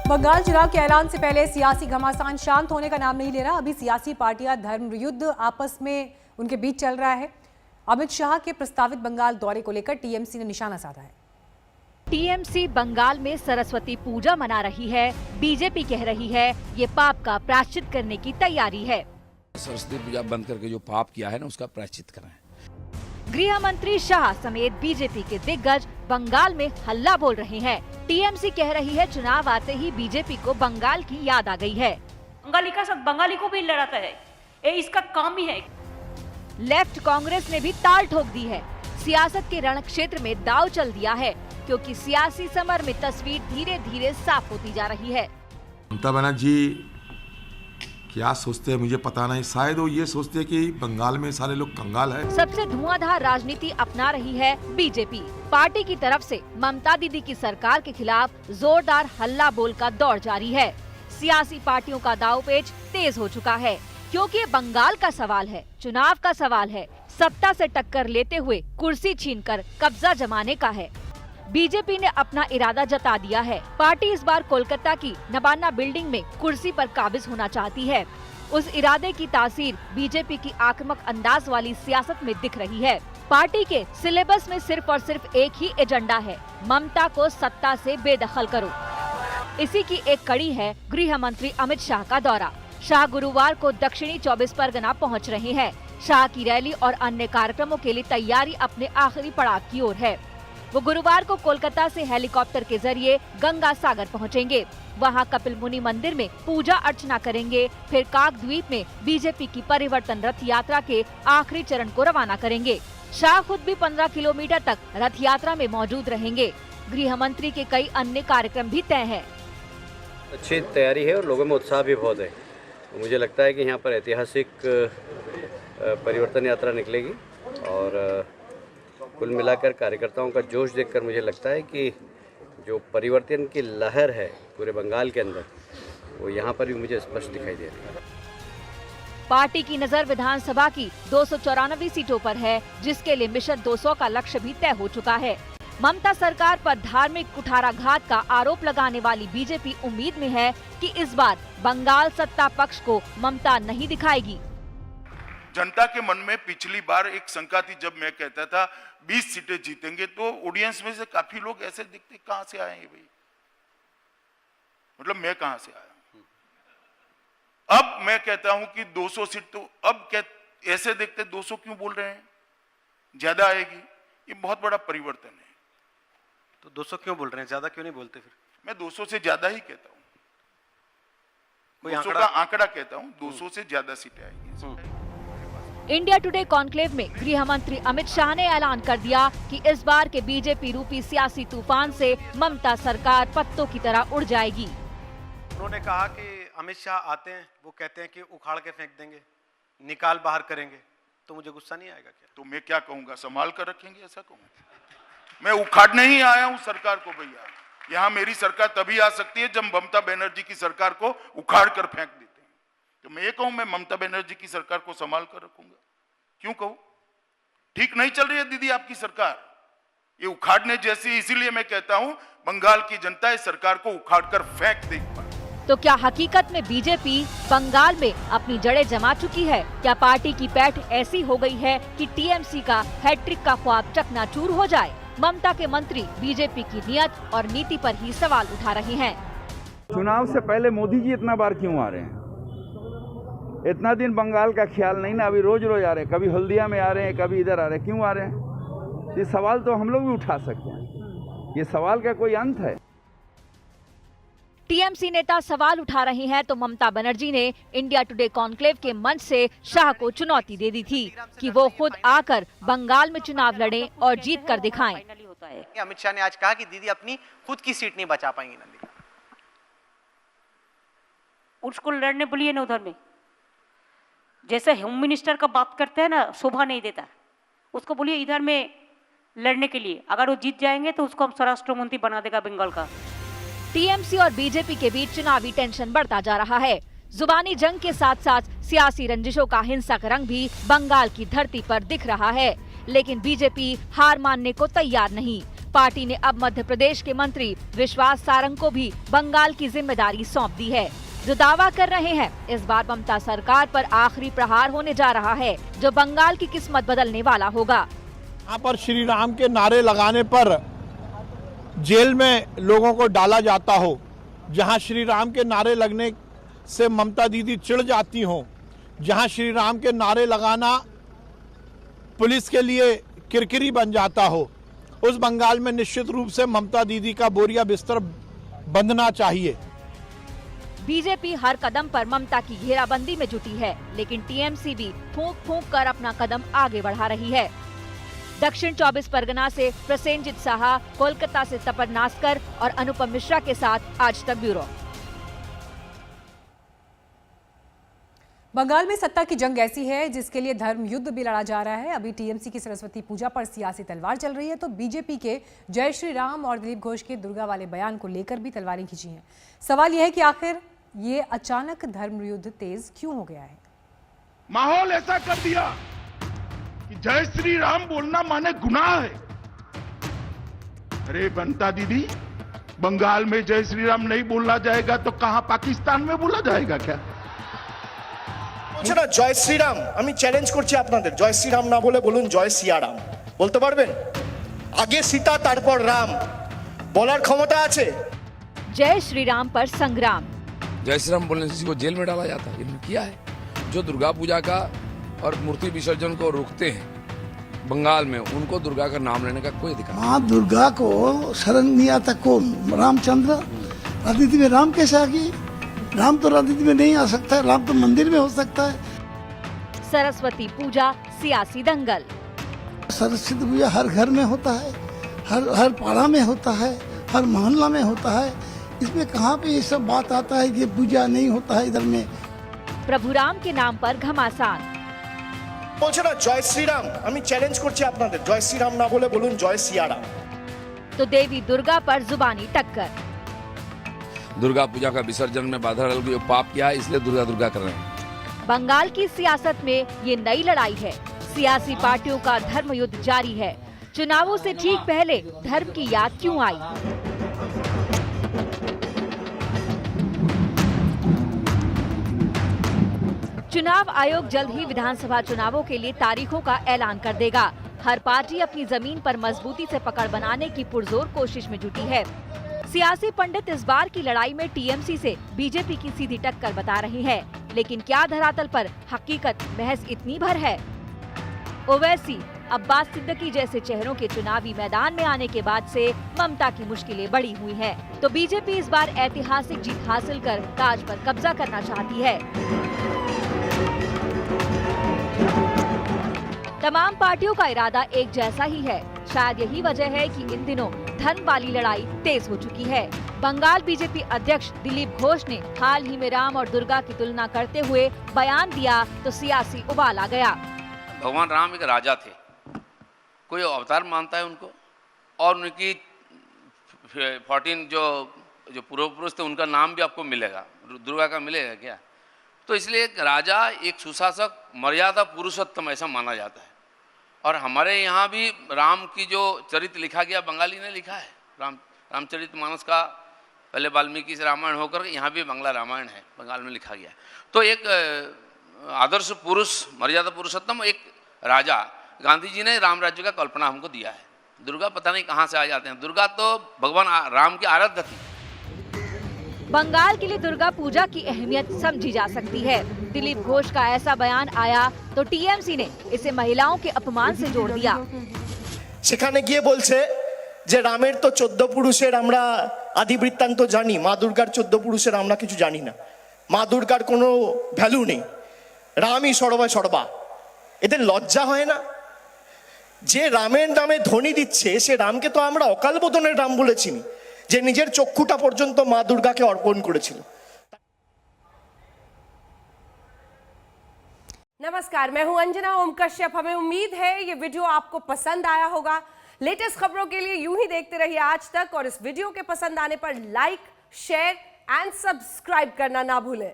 बंगाल चुनाव के ऐलान से पहले सियासी घमासान शांत होने का नाम नहीं ले रहा। अभी सियासी पार्टियां धर्म युद्ध आपस में उनके बीच चल रहा है। अमित शाह के प्रस्तावित बंगाल दौरे को लेकर टीएमसी ने निशाना साधा है। टीएमसी बंगाल में सरस्वती पूजा मना रही है। बीजेपी कह रही है ये पाप का प्रायश्चित करने की तैयारी है। सरस्वती पूजा बंद करके जो पाप किया है ना, उसका प्रायश्चित करें। गृह मंत्री शाह समेत बीजेपी के दिग्गज बंगाल में हल्ला बोल रहे हैं। टीएमसी कह रही है चुनाव आते ही बीजेपी को बंगाल की याद आ गई है। बंगाली का सब बंगाली को भी लड़ाता है, ये इसका काम ही है। लेफ्ट कांग्रेस ने भी ताल ठोक दी है। सियासत के रण क्षेत्र में दांव चल दिया है, क्योंकि सियासी समर में तस्वीर धीरे धीरे साफ होती जा रही है। ममता बनर्जी क्या सोचते हैं मुझे पता नहीं, शायद वो ये सोचते हैं कि बंगाल में सारे लोग कंगाल है। सबसे धुआंधार राजनीति अपना रही है बीजेपी। पार्टी की तरफ से ममता दीदी की सरकार के खिलाफ जोरदार हल्ला बोल का दौर जारी है। सियासी पार्टियों का दांवपेच तेज हो चुका है, क्योंकि ये बंगाल का सवाल है, चुनाव का सवाल है। सत्ता से टक्कर लेते हुए कुर्सी छीनकर कब्जा जमाने का है। बीजेपी ने अपना इरादा जता दिया है। पार्टी इस बार कोलकाता की नबाना बिल्डिंग में कुर्सी पर काबिज होना चाहती है। उस इरादे की तासीर बीजेपी की आक्रामक अंदाज वाली सियासत में दिख रही है। पार्टी के सिलेबस में सिर्फ और सिर्फ एक ही एजेंडा है, ममता को सत्ता से बेदखल करो। इसी की एक कड़ी है गृह मंत्री अमित शाह का दौरा। शाह गुरुवार को दक्षिणी 24 परगना पहुंच रहे हैं। शाह की रैली और अन्य कार्यक्रमों के लिए तैयारी अपने आखिरी पड़ाव की ओर है। वो गुरुवार को कोलकाता से हेलीकॉप्टर के जरिए गंगा सागर पहुंचेंगे। वहां कपिल मुनि मंदिर में पूजा अर्चना करेंगे। फिर काकद्वीप में बीजेपी की परिवर्तन रथ यात्रा के आखिरी चरण को रवाना करेंगे। शाह खुद भी 15 किलोमीटर तक रथ यात्रा में मौजूद रहेंगे। गृह मंत्री के कई अन्य कार्यक्रम भी तय है। अच्छी तैयारी है और लोगों में उत्साह भी बहुत है। मुझे लगता है कि यहाँ पर ऐतिहासिक परिवर्तन यात्रा निकलेगी और कुल मिलाकर कार्यकर्ताओं का जोश देखकर मुझे लगता है कि जो परिवर्तन की लहर है पूरे बंगाल के अंदर, वो यहाँ पर भी मुझे स्पष्ट दिखाई दे रही है। पार्टी की नजर विधानसभा की 294 सीटों पर है, जिसके लिए मिशन 200 का लक्ष्य भी तय हो चुका है। ममता सरकार पर धार्मिक कुठाराघात का आरोप लगाने वाली बीजेपी उम्मीद में है कि इस बार बंगाल सत्ता पक्ष को ममता नहीं दिखाएगी। जनता के मन में पिछली बार एक शंका थी, जब मैं कहता था 20 सीटें जीतेंगे, तो ऑडियंस में से काफी लोग ऐसे दिखते कहां से आए हैं भाई, मतलब मैं कहां से आया। अब मैं कहता हूं कि 200 सीट, तो अब ऐसे देखते 200 क्यों बोल रहे हैं, ज्यादा आएगी। ये बहुत बड़ा परिवर्तन है। तो 200 क्यों बोल रहे हैं, ज्यादा क्यों नहीं बोलते? फिर मैं 200 से ज्यादा ही कहता हूँ, कोई 200 का आंकड़ा कहता हूँ, 200 से ज्यादा सीटें आएगी। इंडिया टुडे कॉन्क्लेव में गृह मंत्री अमित शाह ने ऐलान कर दिया कि इस बार के बीजेपी रूपी सियासी तूफान से ममता सरकार पत्तों की तरह उड़ जाएगी। उन्होंने कहा कि अमित शाह आते हैं, वो कहते हैं कि उखाड़ के फेंक देंगे, निकाल बाहर करेंगे, तो मुझे गुस्सा नहीं आएगा क्या? तो मैं क्या कहूंगा, संभाल कर रखेंगे ऐसा कहूंगा? मैं उखाड़ने ही आया हूं सरकार को भैया। यहाँ मेरी सरकार तभी आ सकती है जब ममता बनर्जी की सरकार को उखाड़ कर फेंक देते हैं। तो मैं ये कहूं, मैं ममता बनर्जी की सरकार को संभाल कर रखूंगा। क्यों कहूं? ठीक नहीं चल रही है दीदी आपकी सरकार, ये उखाड़ने जैसी। इसीलिए मैं कहता हूं बंगाल की जनता इस सरकार को उखाड़ कर फेंक दे। तो क्या हकीकत में बीजेपी बंगाल में अपनी जड़ें जमा चुकी है? क्या पार्टी की पैठ ऐसी हो गई है कि टीएमसी का हैट्रिक का ख्वाब चकनाचूर हो जाए? ममता के मंत्री बीजेपी की नियत और नीति पर ही सवाल उठा रहे हैं। चुनाव से पहले मोदी जी इतना बार क्यों आ रहे हैं? इतना दिन बंगाल का ख्याल नहीं ना, अभी रोज रोज आ रहे हैं, कभी हल्दिया में आ रहे हैं, कभी इधर आ रहे हैं, क्यों आ रहे हैं? ये सवाल तो हम लोग भी उठा सकते हैं, ये सवाल का कोई अंत है? टीएमसी नेता सवाल उठा रहे हैं तो ममता बनर्जी ने इंडिया टुडे कॉन्क्लेव के मंच से शाह को चुनौती दे दी थी कि वो खुद आकर बंगाल में चुनाव लड़ें और जीत कर दिखाएं। अमित शाह ने आज कहा कि दीदी अपनी खुद की सीट नहीं बचा पाएंगी नंदी। उसको लड़ने बोलिए ना, उधर में जैसे होम मिनिस्टर का बात करते हैं ना, शोभा नहीं देता, उसको बोलिए इधर में लड़ने के लिए। अगर वो जीत जाएंगे तो उसको हम स्वराष्ट्र मंत्री बना देगा बंगाल का। टीएमसी और बीजेपी के बीच चुनावी टेंशन बढ़ता जा रहा है। जुबानी जंग के साथ साथ सियासी रंजिशों का हिंसक रंग भी बंगाल की धरती पर दिख रहा है। लेकिन बीजेपी हार मानने को तैयार नहीं। पार्टी ने अब मध्य प्रदेश के मंत्री विश्वास सारंग को भी बंगाल की जिम्मेदारी सौंप दी है, जो दावा कर रहे हैं इस बार ममता सरकार पर आखिरी प्रहार होने जा रहा है, जो बंगाल की किस्मत बदलने वाला होगा। यहाँ पर श्री राम के नारे लगाने पर जेल में लोगों को डाला जाता हो, जहाँ श्री राम के नारे लगने से ममता दीदी चिढ़ जाती हो, जहाँ श्री राम के नारे लगाना पुलिस के लिए किरकिरी बन जाता हो, उस बंगाल में निश्चित रूप से ममता दीदी का बोरिया बिस्तर बंधना चाहिए। बीजेपी हर कदम पर ममता की घेराबंदी में जुटी है, लेकिन टीएमसी भी फूंक फूंक कर अपना कदम आगे बढ़ा रही है। दक्षिण 24 परगना से प्रसेनजीत साहा, कोलकाता से तपन नास्कर और अनुपम मिश्रा के साथ आज तक ब्यूरो। बंगाल में सत्ता की जंग ऐसी है जिसके लिए धर्म युद्ध भी लड़ा जा रहा है। अभी टीएमसी की सरस्वती पूजा पर सियासी तलवार चल रही है, तो बीजेपी के जय श्री राम और दिलीप घोष के दुर्गा वाले बयान को लेकर भी तलवारें खींची हैं। सवाल यह है कि आखिर ये अचानक धर्म युद्ध तेज क्यों हो गया है? माहौल ऐसा कर दिया कि जय श्री राम बोलना माने गुनाह है। अरे बंता दीदी, बंगाल में जय श्री राम नहीं बोलना जाएगा तो कहां पाकिस्तान में बोला जाएगा क्या? জয় শ্রীরাম আমি চ্যালেঞ্জ করছি আপনাদের, জয় শ্রীরাম না বলে বলুন জয় সিয়া রাম। বলতে পারবেন? আগে সীতা তারপর রাম বলার ক্ষমতা আছে? जय श्री राम पर संग्राम। जय श्री राम बोलने से किसी को जेल में डाला जाता है, इन्होंने किया है। जो दुर्गा पूजा का और मूर्ति विसर्जन को रोकते हैं बंगाल में, उनको दुर्गा का नाम लेने का कोई अधिकार नहीं। माँ दुर्गा को शरण नहीं आता कौन? रामचंद्र। राजनीति में राम कैसे आ गई? राम तो राजनीति में नहीं आ सकता है, राम तो मंदिर में हो सकता है। सरस्वती पूजा सियासी दंगल। सरस्वती पूजा हर घर में होता है, हर पाड़ा में होता है, हर मोहल्ला में होता है। इसमें कहाँ पे ये सब बात आता है कि पूजा नहीं होता है इधर में? प्रभु राम के नाम पर घमासान। বলছে না জয় শ্রীরাম আমি চ্যালেঞ্জ করছি আপনাদের, জয় শ্রীরাম না বলে বলুন জয় সিয়া রাম। तो देवी दुर्गा पर जुबानी टक्कर। दुर्गा पूजा का विसर्जन में बाधा डाल के जो पाप किया है, इसलिए दुर्गा दुर्गा कर रहे हैं। बंगाल की सियासत में ये नई लड़ाई है। सियासी पार्टियों का धर्म युद्ध जारी है। चुनावों से ठीक पहले धर्म की याद क्यों आई? चुनाव आयोग जल्द ही विधानसभा चुनावों के लिए तारीखों का ऐलान कर देगा। हर पार्टी अपनी जमीन पर मजबूती से पकड़ बनाने की पुरजोर कोशिश में जुटी है। सियासी पंडित इस बार की लड़ाई में टीएमसी से बीजेपी की सीधी टक्कर बता रही है, लेकिन क्या धरातल पर हकीकत महज इतनी भर है? ओवैसी, अब्बास सिद्दीकी जैसे चेहरों के चुनावी मैदान में आने के बाद से ममता की मुश्किलें बढ़ी हुई हैं। तो बीजेपी इस बार ऐतिहासिक जीत हासिल कर ताज पर कब्जा करना चाहती है। तमाम पार्टियों का इरादा एक जैसा ही है। शायद यही वजह है कि इन दिनों धर्म वाली लड़ाई तेज हो चुकी है। बंगाल बीजेपी अध्यक्ष दिलीप घोष ने हाल ही में राम और दुर्गा की तुलना करते हुए बयान दिया तो सियासी उबाल आ गया। भगवान राम एक राजा थे, कोई अवतार मानता है उनको, और उनकी 14 जो पूर्व पुरुष थे उनका नाम भी आपको मिलेगा, दुर्गा का मिलेगा क्या? तो इसलिए एक राजा, एक सुशासक, मर्यादा पुरुषोत्तम ऐसा माना जाता है। और हमारे यहाँ भी राम की जो चरित्र लिखा गया, बंगाली ने लिखा है। रामचरितमानस का पहले वाल्मीकि से रामायण होकर यहाँ भी बांग्ला रामायण है, बंगाल में लिखा गया है। तो एक आदर्श पुरुष, मर्यादा पुरुषोत्तम एक राजा, गांधी जी ने राम राज्य का कल्पना हमको दिया है। दुर्गा पता नहीं कहाँ से आ जाते हैं। दुर्गा तो भगवान राम की आराध्य थी। बंगाल के लिए दुर्गा पूजा की अहमियत समझी जा सकती है। दिलीप घोष का ऐसा बयान आया तो टीएमसी ने इसे महिलाओं के अपमान से जोड़ दिया। সেখানে গিয়ে বলছে যে রামের তো 14 পুরুষের আমরা আদি বৃত্তান্ত জানি, মা দুর্গার 14 পুরুষের আমরা কিছু জানি না। মা দুর্গার কোনো ভ্যালু নেই, রামই সর্বা সর্বা। এদের লজ্জা হয় না? যে রামের নামে ধ্বনি দিচ্ছে সে রামকে তো আমরা অকাল বোধনের রাম বলে চিনি, যে নিজের চক্ষুটা পর্যন্ত মা দুর্গাকে অর্পণ করেছিল। नमस्कार, मैं हूं अंजना ओम कश्यप। हमें उम्मीद है ये वीडियो आपको पसंद आया होगा। लेटेस्ट खबरों के लिए यूं ही देखते रहिए आज तक, और इस वीडियो के पसंद आने पर लाइक, शेयर एंड सब्सक्राइब करना ना भूलें।